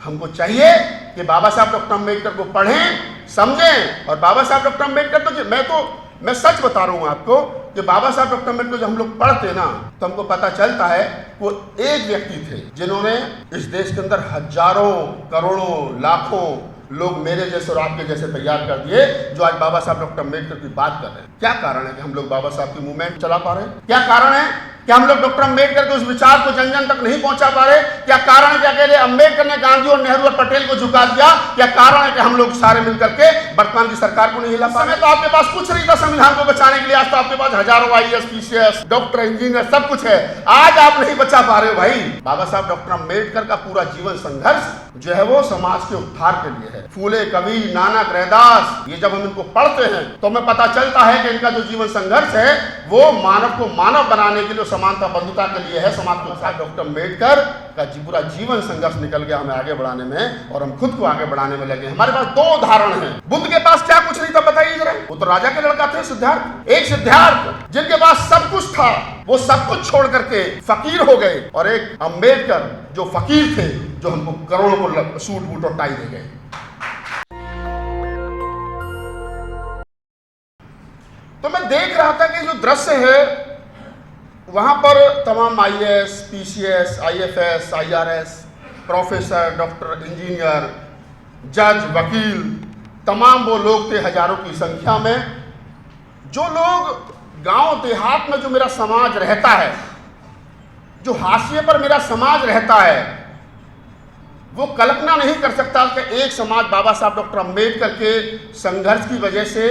हमको चाहिए कि बाबा साहब डॉक्टर अम्बेडकर को पढ़ें, समझें। और बाबा साहब डॉक्टर अम्बेडकर तो मैं सच बता रहा हूं आपको कि बाबा साहब डॉक्टर अम्बेडकर जब हम लोग पढ़ते ना तो हमको पता चलता है वो एक व्यक्ति थे जिन्होंने इस देश के अंदर हजारों, करोड़ों, लाखों लोग मेरे जैसे और आपके जैसे तैयार कर दिए, जो आज बाबा साहब डॉक्टर अम्बेडकर की बात कर रहे हैं। क्या कारण है कि हम लोग बाबा साहब की मूवमेंट चला पा रहे हैं? क्या कारण है कि हम लोग डॉक्टर अम्बेडकर के उस विचार को जन जन तक नहीं पहुंचा पा रहे? क्या कारण है कि अकेले अम्बेडकर ने गांधी और नेहरू और पटेल को झुका दिया? क्या कारण है कि हम लोग सारे मिलकर के वर्तमान की सरकार को नहीं हिला पा रहे? तो आपके पास कुछ नहीं था संविधान को बचाने के लिए। आज तो आपके पास हजारों IAS, PCS, डॉक्टर, इंजीनियर सब कुछ है। आज आप नहीं बचा पा रहे हो भाई। बाबा साहब डॉक्टर अम्बेडकर का पूरा जीवन संघर्ष जो है वो समाज के उद्धार के लिए है। फूले, कबीर, नानक, रैदास, ये जब हम इनको पढ़ते हैं तो हमें पता चलता है कि इनका जो जीवन संघर्ष है वो मानव को मानव बनाने के लिए, समानता बंधुता के लिए है। समाज को डॉक्टर अम्बेडकर का पूरा जीवन संघर्ष निकल गया हमें आगे बढ़ाने में, और हम खुद को आगे बढ़ाने में लगे। हमारे पास 2 उदाहरण हैं। बुद्ध के पास क्या कुछ नहीं था बताइए जरा? वो तो राजा के लड़का थे, सिद्धार्थ। एक सिद्धार्थ जिनके पास सब कुछ था, वो सब कुछ छोड़ करके फकीर हो गए, और एक अम्बेडकर जो फकीर थे, जो हमको करोड़ों को सूट बूट और टाई दे गए। तो मैं देख रहा था कि जो दृश्य है वहां पर तमाम IAS, PCS, IFS, IRS, professor, doctor, engineer, जज, वकील, तमाम वो लोग थे हजारों की संख्या में। जो लोग गांव देहात में जो मेरा समाज रहता है, जो हाशिए पर मेरा समाज रहता है, वो कल्पना नहीं कर सकता कि एक समाज बाबा साहब डॉक्टर अम्बेडकर के संघर्ष की वजह से,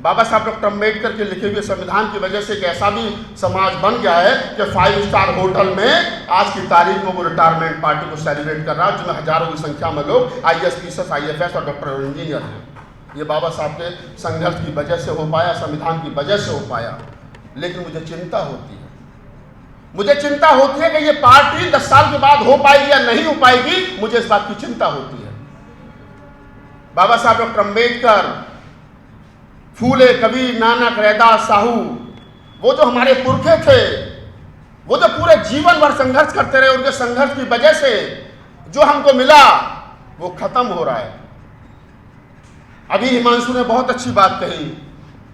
बाबा साहब डॉक्टर अम्बेडकर के लिखे हुए संविधान की वजह से एक ऐसा भी समाज बन गया है कि 5 स्टार होटल में आज की तारीख में वो रिटायरमेंट पार्टी को सेलिब्रेट कर रहा है, जिसमें हजारों की संख्या में लोग IAS, PCS, IFS और डॉक्टर और इंजीनियर हैं। ये बाबा साहब के संघर्ष की वजह से हो पाया, संविधान की वजह से हो पाया। लेकिन मुझे चिंता होती है, मुझे चिंता होती है कि ये पार्टी 10 साल के बाद हो पाएगी या नहीं हो पाएगी। मुझे इस बात की चिंता होती है। बाबा साहब डॉक्टर अम्बेडकर, फूले, कबीर, नानक, रैदास, साहू, वो जो हमारे पुरखे थे, वो जो पूरे जीवन भर संघर्ष करते रहे, उनके संघर्ष की वजह से जो हमको मिला वो खत्म हो रहा है। अभी हिमांशु ने बहुत अच्छी बात कही।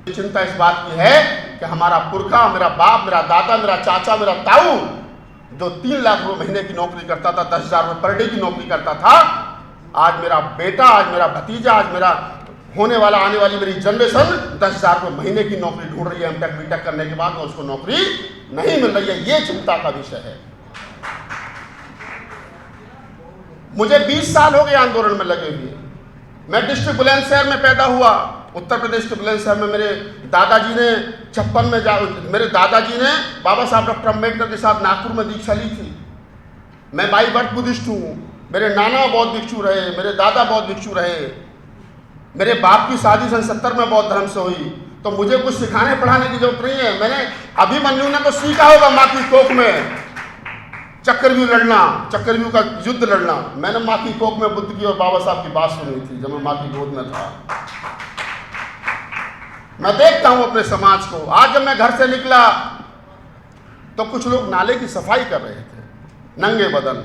चिंता इस बात की है कि हमारा पुरखा, मेरा बाप, मेरा दादा, मेरा चाचा, मेरा ताऊ, जो 3 लाख रुपए महीने की नौकरी करता था, 10,000 रुपए पर डे की नौकरी करता था, आज मेरा बेटा, आज मेरा भतीजा, आज मेरा होने वाला, आने वाली मेरी जनरेशन 10,000 रुपए महीने की नौकरी ढूंढ रही है। MTech, BTech करने के बाद उसको नौकरी नहीं मिल रही है। ये चिंता का विषय है। मुझे 20 साल हो गए आंदोलन में लगे हुए। मैं डिस्ट्रिक्ट बुलंदशहर में पैदा हुआ, उत्तर प्रदेश के बुलंदशहर में। मेरे दादाजी ने 56 में मेरे दादाजी ने बाबा साहब डॉक्टर अम्बेडकर के साथ नागपुर में दीक्षा ली थी। मैं बाई बर्थ बुद्धिस्ट हूँ। मेरे नाना बौद्ध भिक्षु रहे, मेरे दादा बौद्ध भिक्षु रहे। मेरे बाप की शादी सन 70 में बौद्ध धर्म से हुई। तो मुझे कुछ सिखाने पढ़ाने की जरूरत नहीं है। मैंने अभिमन्यु ने तो सीखा होगा माँ की कोख में चक्रव्यूह लड़ना, चक्रव्यूह का युद्ध लड़ना। मैंने माँ की कोख में बुद्ध की और बाबा साहब की बात सुनी थी जब मैं माँ की गोद में था। मैं देखता हूं अपने समाज को। आज जब मैं घर से निकला तो कुछ लोग नाले की सफाई कर रहे थे, नंगे बदन।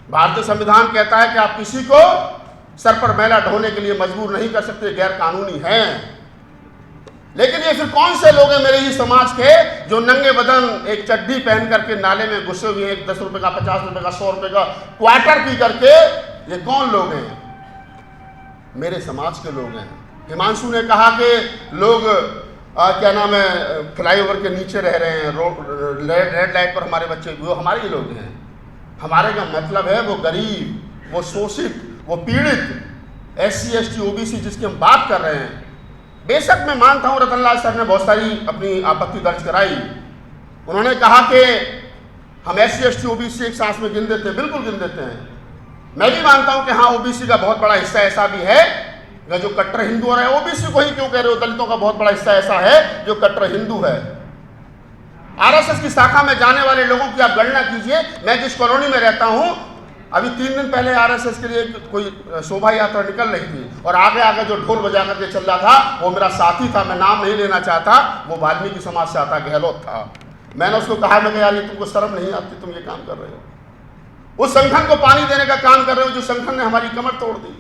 भारतीय संविधान कहता है कि आप किसी को सर पर मैला ढोने के लिए मजबूर नहीं कर सकते, गैर कानूनी है। लेकिन ये फिर कौन से लोग हैं मेरे ही समाज के जो नंगे बदन एक चड्डी पहन करके नाले में घुसे हुए हैं, 10 रुपए का, 50 रुपए का, 100 रुपए का क्वार्टर पी करके? ये कौन लोग हैं? मेरे समाज के लोग हैं। हिमांशु ने कहा कि लोग क्या नाम है, फ्लाईओवर के नीचे रह रहे हैं, रेड लाइट पर हमारे बच्चे, वो हमारे ही लोग हैं। हमारे का मतलब है वो गरीब, वो शोषित, वो पीड़ित, SC, ST, OBC जिसकी हम बात कर रहे हैं। बेशक मैं मानता हूं रतनलाल सर ने बहुत सारी अपनी आपत्ति दर्ज कराई। उन्होंने कहा कि हम SC, ST, OBC एक सांस में गिन देते हैं। बिल्कुल गिन देते हैं। मैं भी मानता हूं कि हाँ, OBC का बहुत बड़ा हिस्सा ऐसा भी है जो कट्टर हिंदू है। OBC को ही क्यों कह रहे हो, दलितों का बहुत बड़ा हिस्सा ऐसा है जो कट्टर हिंदू है। RSS की शाखा में जाने वाले लोगों की आप गणना कीजिए। मैं जिस कॉलोनी में रहता हूं, अभी 3 दिन पहले RSS के लिए कोई शोभा यात्रा निकल रही थी और आगे आगे जो ढोल बजा करके चल रहा था वो मेरा साथी था। मैं नाम नहीं लेना चाहता, वो वाल्मीकि समाज से आता, गहलोत था। मैंने उसको कहा, मैं यार ये तुमको शर्म नहीं आती, तुम ये काम कर रहे हो? उस संगठन को पानी देने का काम कर रहे हो जो संगठन ने हमारी कमर तोड़ दी।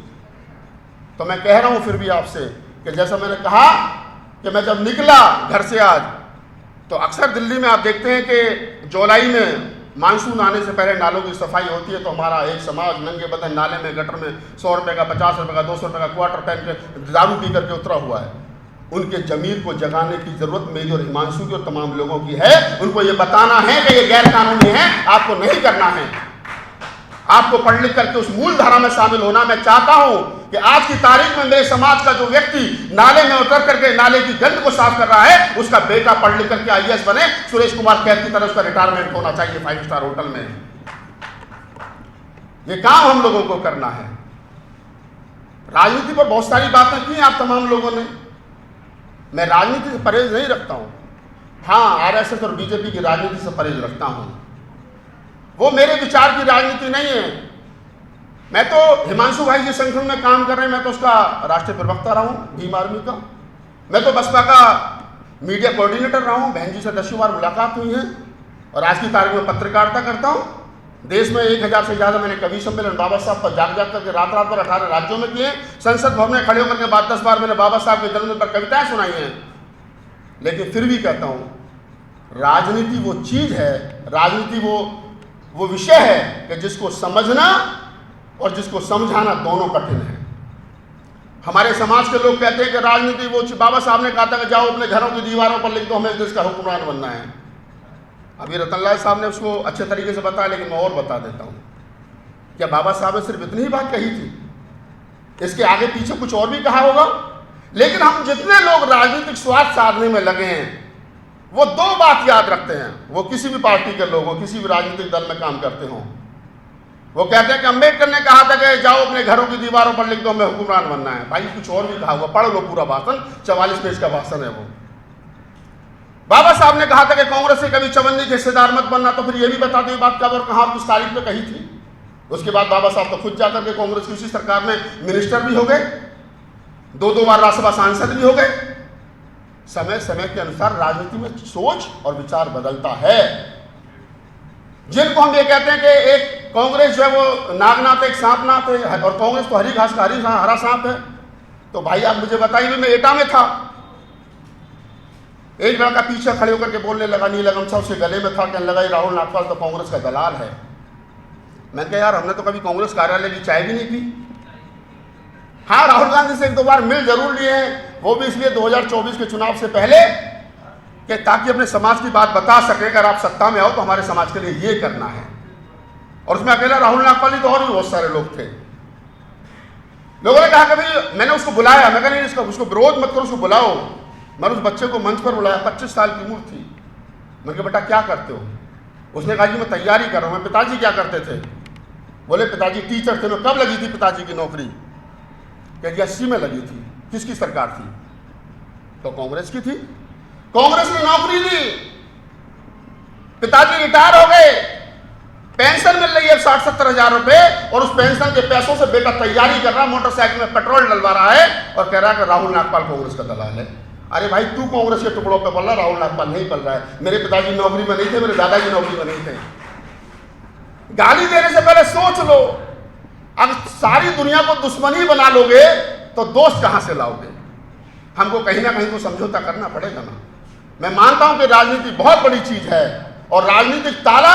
तो मैं कह रहा हूं फिर भी आपसे कि जैसा मैंने कहा कि मैं जब निकला घर से आज, तो अक्सर दिल्ली में आप देखते हैं कि जुलाई में मानसून आने से पहले नालों की सफाई होती है, तो हमारा एक समाज नंगे बदन नाले में गटर में 100 रुपये का, 50 रुपये का, 200 रुपये का क्वार्टर पहन के दारू पी करके उतरा हुआ है। उनके जमीर को जगाने की जरूरत मेरी और हिमांशु की और तमाम लोगों की है। उनको ये बताना है कि ये गैर कानूनी है, आपको नहीं करना है, आपको पढ़ लिख करके उस मूल धारा में शामिल होना। मैं चाहता हूं कि आज की तारीख में मेरे समाज का जो व्यक्ति नाले में उतर करके नाले की गंद को साफ कर रहा है, उसका बेटा पढ़ लिख करके IAS बने, सुरेश कुमार कैद की तरह उसका रिटायरमेंट होना चाहिए 5 स्टार होटल में। ये काम हम लोगों को करना है। राजनीति पर बहुत सारी बातें की आप तमाम लोगों ने, मैं राजनीति से परहेज नहीं रखता हूं। हाँ, RSS और बीजेपी की राजनीति से परहेज रखता हूं, वो मेरे विचार की राजनीति नहीं है। मैं तो हिमांशु भाई जिस संगठन में काम कर रहे हैं, मैं तो उसका राष्ट्रीय प्रवक्ता रहा हूँ भीम आर्मी का। मैं तो बसपा का मीडिया कोऑर्डिनेटर रहा हूँ, बहन जी से 10 बार मुलाकात हुई है और आज की तारीख में पत्रकारिता करता हूँ। देश में 1000 से ज़्यादा मैंने कवि सम्मेलन बाबा साहब पर जाग जाग करके रात रात पर 18 राज्यों में किए। संसद भवन में खड़े होकर के बाद 10 बार मैंने बाबा साहब के जन्मदिन पर कविताएं सुनाई हैं। लेकिन फिर भी कहता हूँ, राजनीति वो चीज़ है, राजनीति वो विषय है कि जिसको समझना और जिसको समझाना दोनों कठिन है। हमारे समाज के लोग कहते हैं कि राजनीति वो, बाबा साहब ने कहा था कि जाओ अपने घरों की दीवारों पर लिख दो हमें देश का हुक्मरान बनना है। अभी रतनलाल साहब ने उसको अच्छे तरीके से बताया, लेकिन मैं और बता देता हूँ। क्या बाबा साहब ने सिर्फ इतनी ही बात कही थी? इसके आगे पीछे कुछ और भी कहा होगा। लेकिन हम जितने लोग राजनीतिक स्वार्थ साधने में लगे हैं, वो 2 बात याद रखते हैं। वो किसी भी पार्टी के लोग हो, किसी भी राजनीतिक दल में काम करते हों, वो कहते हैं कि अम्बेडकर ने कहा था कि जाओ अपने घरों की दीवारों पर लिख दो हमें हुक्मरान बनना है। भाई कुछ और भी कहा होगा, पढ़ लो पूरा भाषण, 44 पेज का भाषण है वो। बाबा साहब ने कहा था कि कांग्रेस से कभी चवन्नी के हिस्सेदार मत बनना, तो फिर ये भी बता दो ये बात कब और कहाँ और किस तारीख में कही थी। उसके बाद बाबा साहब तो खुद जाकर के कांग्रेस की उसी सरकार में मिनिस्टर भी हो गए, 2 बार राज्यसभा सांसद भी हो गए। समय समय के अनुसार राजनीति में सोच और विचार बदलता है। जिनको हम ये कहते हैं कि एक कांग्रेस जो है वो नागनाथ एक सांपनाथ है और कांग्रेस तो हरी घास का हरा सांप है, तो भाई आप मुझे बताइए, मैं एटा में था, एक लड़का पीछे खड़े होकर के बोलने लगा, नीला गमछा उसके गले में था, कहने लगा राहुल नागपाल तो कांग्रेस का दलाल है। मैंने कहा यार हमने तो कभी कांग्रेस कार्यालय की चाय भी नहीं पी। हाँ, राहुल गांधी से 1-2 बार मिल जरूर लिए हैं, वो भी इसलिए 2024 के चुनाव से पहले कि ताकि अपने समाज की बात बता सके, अगर आप सत्ता में आओ तो हमारे समाज के लिए ये करना है। और उसमें अकेला राहुल नागपाल ही तो और भी बहुत सारे लोग थे। लोगों ने कहा कभी, मैंने उसको बुलाया, मैं कहा नहीं उसको विरोध मत करो, उसको बुलाओ। मैंने उस बच्चे को मंच पर बुलाया, 25 साल की उम्र थी। मैंने कहा बेटा क्या करते हो? उसने कहा जी मैं तैयारी कर रहा हूँ। मैं पिताजी क्या करते थे? बोले पिताजी टीचर थे। मैं कब लगी थी पिताजी की नौकरी? क्या जी 80 में लगी थी। किसकी सरकार थी? तो कांग्रेस की थी। कांग्रेस ने नौकरी दी, पिताजी रिटायर हो गए, पेंशन मिल रही है 60-70 हजार रुपए, और उस पेंशन के पैसों से बेटा तैयारी कर रहा, मोटरसाइकिल में पेट्रोल डलवा रहा है और कह रहा है कि राहुल नागपाल कांग्रेस का दलाल है। अरे भाई तू कांग्रेस के टुकड़ों पे पल रहा, राहुल नागपाल नहीं पल रहा है। मेरे पिताजी नौकरी में नहीं थे, मेरे दादाजी नौकरी में नहीं थे। गाली देने से पहले सोच लो, अब सारी दुनिया को दुश्मनी बना लोगे तो दोस्त कहां से लाओगे? हमको कहीं ना कहीं तो समझौता करना पड़ेगा ना। मैं मानता हूं कि राजनीति बहुत बड़ी चीज है और राजनीतिक ताला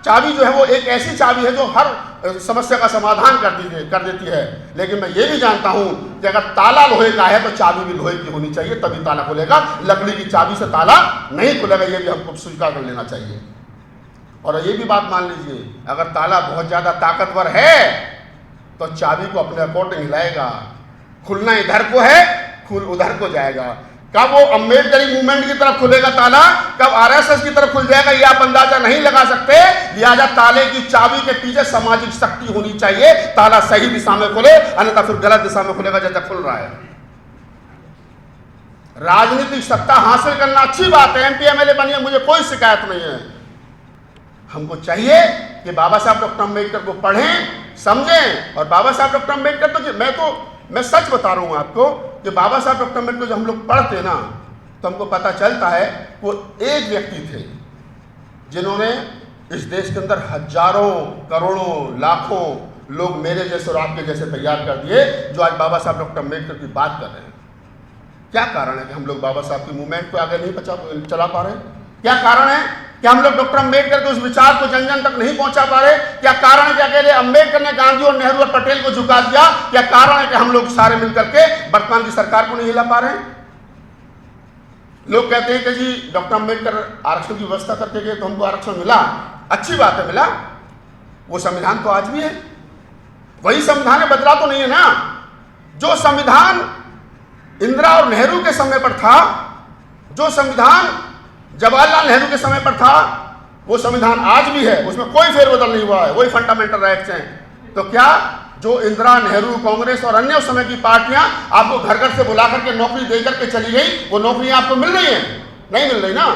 चाबी जो है वो एक ऐसी चाबी है जो हर समस्या का समाधान कर देती है। लेकिन मैं ये भी जानता हूं कि अगर ताला लोहे का है तो चाबी भी लोहे की होनी चाहिए, तभी ताला खुलेगा। लकड़ी की चाबी से ताला नहीं खुलेगा, ये भी हमको स्वीकार कर लेना चाहिए। और ये भी बात मान लीजिए, अगर ताला बहुत ज्यादा ताकतवर है तो चाबी को अपने अकॉर्डिंग हिलाएगा। खुलना इधर को है, खुल उधर को जाएगा। कब वो अम्बेडकरी मूवमेंट की तरफ खुलेगा ताला, कब आरएसएस की तरफ खुल जाएगा, ये आप अंदाजा नहीं लगा सकते। लिहाजा ताले की चाबी के पीछे सामाजिक शक्ति होनी चाहिए, ताला सही दिशा में खुले, अन्यथा फिर गलत दिशा में खुलेगा जैसा खुल रहा है। राजनीतिक सत्ता हासिल करना अच्छी बात है, एमपी एमएलए बनिए, मुझे कोई शिकायत नहीं है। हमको चाहिए कि बाबा साहब डॉक्टर अम्बेडकर को पढ़ें, समझें। और बाबा साहब डॉक्टर अम्बेडकर तो मैं सच बता रहा हूं आपको कि बाबा साहब डॉक्टर अम्बेडकर जब हम लोग पढ़ते ना तो हमको पता चलता है वो एक व्यक्ति थे जिन्होंने इस देश के अंदर हजारों करोड़ों लाखों लोग मेरे जैसे और आपके जैसे तैयार कर दिए जो आज बाबा साहब डॉक्टर अम्बेडकर की बात कर रहे हैं। क्या कारण है कि हम लोग बाबा साहब की मूवमेंट को आगे नहीं चला पा रहे? क्या कारण है कि हम लोग डॉक्टर अम्बेडकर के उस विचार को जन जन तक नहीं पहुंचा पा रहे? क्या कारण है कि अकेले अम्बेडकर ने गांधी और नेहरू और पटेल को झुका दिया? क्या कारण है कि हम लोग सारे मिलकर के वर्तमान की सरकार को नहीं हिला पा रहे? लोग कहते हैं कि जी डॉक्टर अम्बेडकर आरक्षण की व्यवस्था करके गए तो हमको आरक्षण मिला। अच्छी बात है, मिला। वो संविधान तो आज भी है, वही संविधान है, बदला तो नहीं है ना। जो संविधान इंदिरा और नेहरू के समय पर था, जो संविधान जवाहरलाल नेहरू के समय पर था, वो संविधान आज भी है, उसमें कोई फेरबदल नहीं हुआ है, वही फंडामेंटल राइट्स हैं। तो क्या जो इंदिरा, नेहरू, कांग्रेस और अन्य उस समय की पार्टियां आपको घर घर से बुला करके नौकरी दे करके चली गई, वो नौकरियां आपको मिल रही हैं? नहीं मिल रही ना।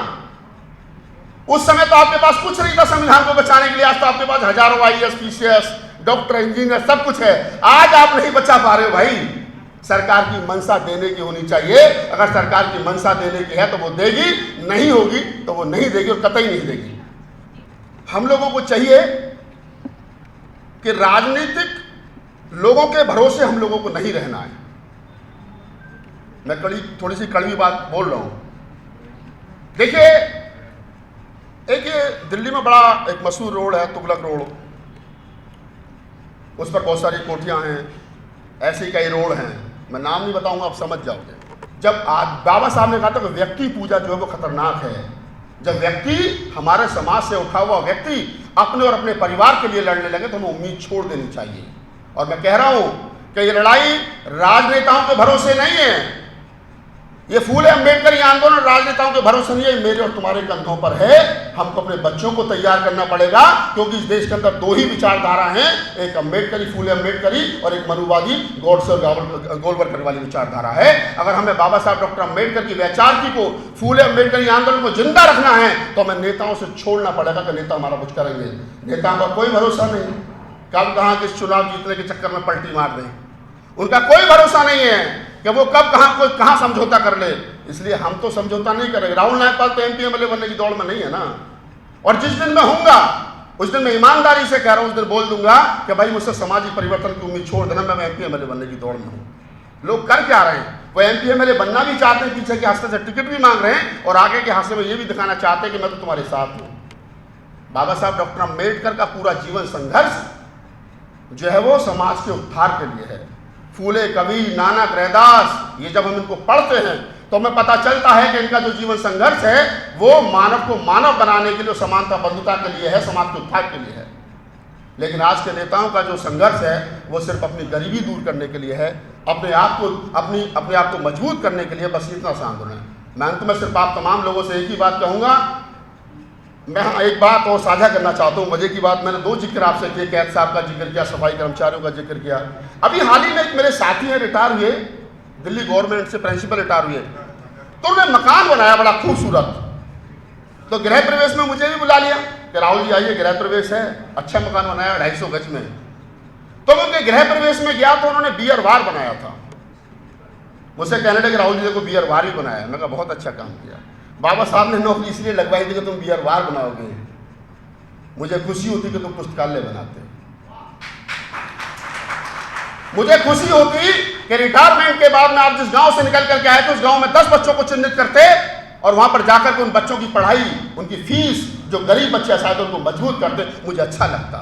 उस समय तो आपके पास कुछ नहीं था संविधान को बचाने के लिए। आज तो आपके पास हजारों IAS, PCS, डॉक्टर, इंजीनियर सब कुछ है। आज आप नहीं बचा पा रहे हो भाई। सरकार की मंशा देने की होनी चाहिए। अगर सरकार की मंशा देने की है तो वो देगी, नहीं होगी तो वो नहीं देगी और कतई नहीं देगी। हम लोगों को चाहिए कि राजनीतिक लोगों के भरोसे हम लोगों को नहीं रहना है। मैं थोड़ी सी कड़वी बात बोल रहा हूं। देखिए, एक ये दिल्ली में बड़ा एक मशहूर रोड है, तुगलक रोड। उस पर बहुत सारी कोठियां हैं, ऐसे ही कई रोड हैं, मैं नाम नहीं बताऊंगा, आप समझ जाओगे। जब आज बाबा साहब ने कहा था कि व्यक्ति पूजा जो है वो खतरनाक है। जब व्यक्ति, हमारे समाज से उठा हुआ व्यक्ति अपने और अपने परिवार के लिए लड़ने लगे तो हमें उम्मीद छोड़ देनी चाहिए। और मैं कह रहा हूं कि ये लड़ाई राजनेताओं के भरोसे नहीं है। ये फूले अम्बेडकर आंदोलन राजनेताओं के भरोसे नहीं है, मेरे और तुम्हारे कंधों पर है। हमको अपने बच्चों को तैयार करना पड़ेगा, क्योंकि इस देश के अंदर दो ही विचारधारा हैं, एक अम्बेडकरी, फूले अम्बेडकरी, और एक मनुवादी, गॉडसे और गोलवलकर वाली विचारधारा है। अगर हमें बाबा साहब डॉक्टर अम्बेडकर की वैचारिकी को, फूले अम्बेडकरी आंदोलन को जिंदा रखना है तो हमें नेताओं से छोड़ना पड़ेगा कि नेता हमारा कुछ करेंगे। नेताओं का कोई भरोसा नहीं, कब कहाँ किस चुनाव जीतने के चक्कर में पलटी मार दें। उनका कोई भरोसा नहीं है कि वो कब कहाँ समझौता कर ले। इसलिए हम तो समझौता नहीं करेंगे। राहुल नायपाल तो MP MLA बनने की दौड़ में नहीं है ना। और जिस दिन मैं होऊंगा उस दिन मैं ईमानदारी से कह रहा हूं, उस दिन बोल दूंगा कि भाई मुझसे सामाजिक परिवर्तन की उम्मीद छोड़ देना, मैं MP MLA बनने की दौड़ में हूं। लोग कर क्या रहे हैं? वो MP MLA बनना भी चाहते हैं, पीछे के हाथ से टिकट भी मांग रहे हैं, और आगे के हाथ से ये भी दिखाना चाहते हैं कि मैं तो तुम्हारे साथ हूं। बाबा साहब डॉक्टर अम्बेडकर का पूरा जीवन संघर्ष जो है वो समाज के उद्धार के लिए है। फूले, कवि, नानक, रैदास, ये जब हम इनको पढ़ते हैं तो हमें पता चलता है कि इनका जो जीवन संघर्ष है वो मानव को मानव बनाने के लिए, समानता बंधुता के लिए है, समाज के उद्धार के लिए है। लेकिन आज के नेताओं का जो संघर्ष है वो सिर्फ अपनी गरीबी दूर करने के लिए है, अपने आप को मजबूत करने के लिए, बस इतना सा आंदोलन है। मैं अंत में सिर्फ आप तमाम लोगों से एक ही बात कहूँगा। मैं एक बात और साझा करना चाहता हूँ, मजे की बात। मैंने दो जिक्र आपसे किए, कैद साहब का जिक्र किया, सफाई कर्मचारियों का जिक्र किया। अभी हाल ही में एक मेरे साथी हैं, रिटायर हुए, दिल्ली गवर्नमेंट से प्रिंसिपल रिटायर हुए, तो उन्होंने मकान बनाया बड़ा खूबसूरत। तो गृह प्रवेश में मुझे भी बुला लिया कि राहुल जी आइए, गृह प्रवेश है, अच्छा मकान बनाया 250 गज में। तो मैं उनके गृह प्रवेश में गया तो उन्होंने बियर बार बनाया था। मुझसे कहने लगे राहुल जी देखो बियर बार ही बनाया। मैं कहा बहुत अच्छा काम किया। बाबा साहब ने नौकरी इसलिए लगवाई थी कि तुम बियर बार बनाओगे, मुझे खुशी होती कि तुम पुस्तकालय बनाते। मुझे खुशी होती कि रिटायरमेंट के बाद में आप जिस गांव से निकल करके आए थे उस गांव में 10 बच्चों को चिन्हित करते और वहां पर जाकर के उन बच्चों की पढ़ाई, उनकी फीस, जो गरीब बच्चे शायद उनको मजबूत करते, मुझे अच्छा लगता।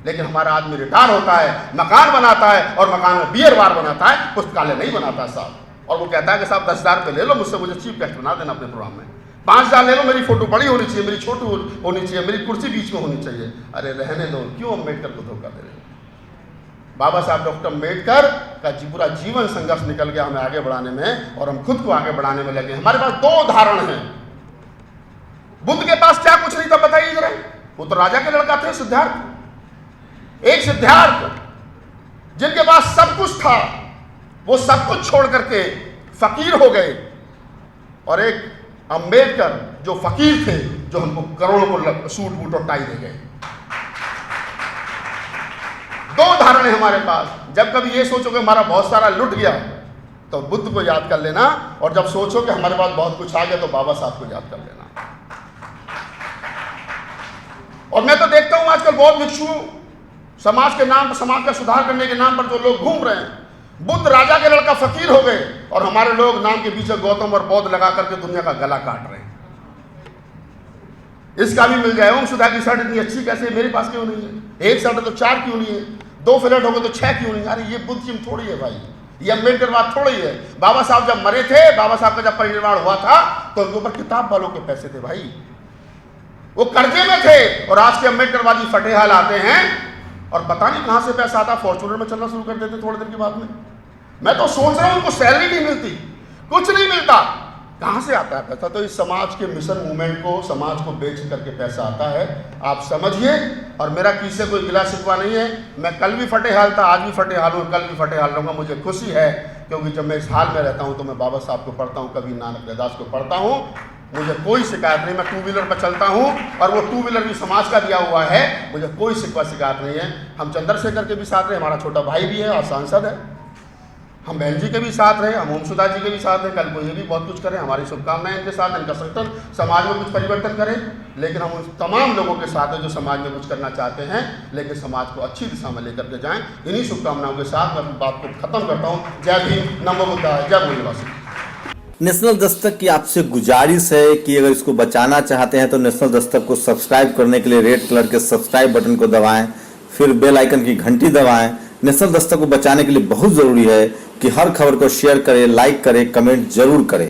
लेकिन हमारा आदमी रिटायर होता है, मकान बनाता है और मकान में बियर बार बनाता है, पुस्तकालय नहीं बनाता साहब। और वो कहता है कि साहब 10,000 रुपये ले लो मुझसे, मुझे चीफ गेस्ट बना देना अपने प्रोग्राम में। 5,000 ले लो, मेरी फोटो बड़ी होनी चाहिए, मेरी छोटी होनी चाहिए, मेरी कुर्सी बीच में होनी चाहिए। अरे रहने दो, क्यों अम्बेडकर को धोखा दे रहे हो? बाबा साहब डॉक्टर अम्बेडकर का पूरा जीवन संघर्ष निकल गया हमें आगे बढ़ाने में, और हम खुद को आगे बढ़ाने में लगे। हमारे पास 2 उदाहरण हैं। बुद्ध के पास क्या कुछ नहीं था बताइए जरा। वो तो राजा के लड़का थे, सिद्धार्थ। एक सिद्धार्थ जिनके पास सब कुछ था, वो सब कुछ छोड़ करके फकीर हो गए, और एक अम्बेडकर जो फकीर थे, जो हमको करोड़ों को सूट बूट और टाई दे गए। 2 उदाहरण है हमारे पास। जब कभी ये सोचो कि हमारा बहुत सारा लुट गया तो बुद्ध को याद कर लेना, और जब सोचो कि हमारे पास बहुत कुछ आ गया तो बाबा साहब को याद कर लेना। और मैं तो देखता हूं आजकल बहुत भिक्षु समाज के नाम पर, समाज का सुधार करने के नाम पर जो लोग घूम रहे हैं, बुद्ध राजा के लड़का फकीर हो गए और हमारे लोग नाम के पीछे गौतम और बौद्ध लगा करके दुनिया का गला काट रहे हैं। इसका भी मिल जाए, ओम सुधा की शर्ट इतनी अच्छी कैसे मेरे पास क्यों नहीं है, एक शर्ट तो 4 क्यों नहीं है, 2 फ्लैट हो गए तो 6 क्यों नहीं। अरे ये बुद्धिज्म थोड़ी है भाई, ये अम्बेडकरवाद थोड़ी है। बाबा साहब जब मरे थे, बाबा साहब का जब परिनिर्वाण हुआ था तो उनके ऊपर किताब वालों के पैसे थे भाई, वो कर्जे में थे। और आज के अम्बेडकरवादी फटेहाल आते हैं और पता नहीं कहां से पैसा आता, फॉर्चूनर में चलना शुरू कर देते थोड़े दिन के बाद में। मैं तो सोच रहा हूं उनको सैलरी नहीं मिलती, कुछ नहीं मिलता, कहां से आता है पैसा। तो इस समाज के मिशन मूवमेंट को, समाज को बेच करके पैसा आता है, आप समझिए। और मेरा किसी से कोई गिला शिकवा नहीं है, मैं कल भी फटेहाल था, आज भी फटेहाल हूँ, कल भी फटेहाल रहूँगा। मुझे खुशी है क्योंकि जब मैं इस हाल में रहता हूँ तो मैं बाबा साहब को पढ़ता हूँ, कभी नानक रैदास को पढ़ता हूँ, मुझे कोई शिकायत नहीं। मैं 2 व्हीलर पर चलता हूँ और वो 2 व्हीलर भी समाज का दिया हुआ है, मुझे कोई शिकायत नहीं है। हम चंद्रशेखर के भी साथ रहे, हमारा छोटा भाई भी है और सांसद है, हम बहन जी के भी साथ रहे, हम ओम सुधा जी के भी साथ हैं। कल को ये भी बहुत कुछ करें, हमारी शुभकामनाएं इनके साथ, इनका संगठन समाज में कुछ परिवर्तन करें। लेकिन हम उन तमाम लोगों के साथ हैं जो समाज में कुछ करना चाहते हैं, लेकिन समाज को अच्छी दिशा में लेकर के जाएं। इन्हीं शुभकामनाओं के साथ मैं अपनी बात को खत्म करता हूँ। जय भीम, नमो बुद्धाय, जय मूल्यवासी। नेशनल दस्तक की आपसे गुजारिश है कि अगर इसको बचाना चाहते हैं तो नेशनल दस्तक को सब्सक्राइब करने के लिए रेड कलर के सब्सक्राइब बटन को दबाएं, फिर बेल आइकन की घंटी दबाएं। नेशनल दस्तक को बचाने के लिए बहुत जरूरी है कि हर खबर को शेयर करें, लाइक करें, कमेंट जरूर करें।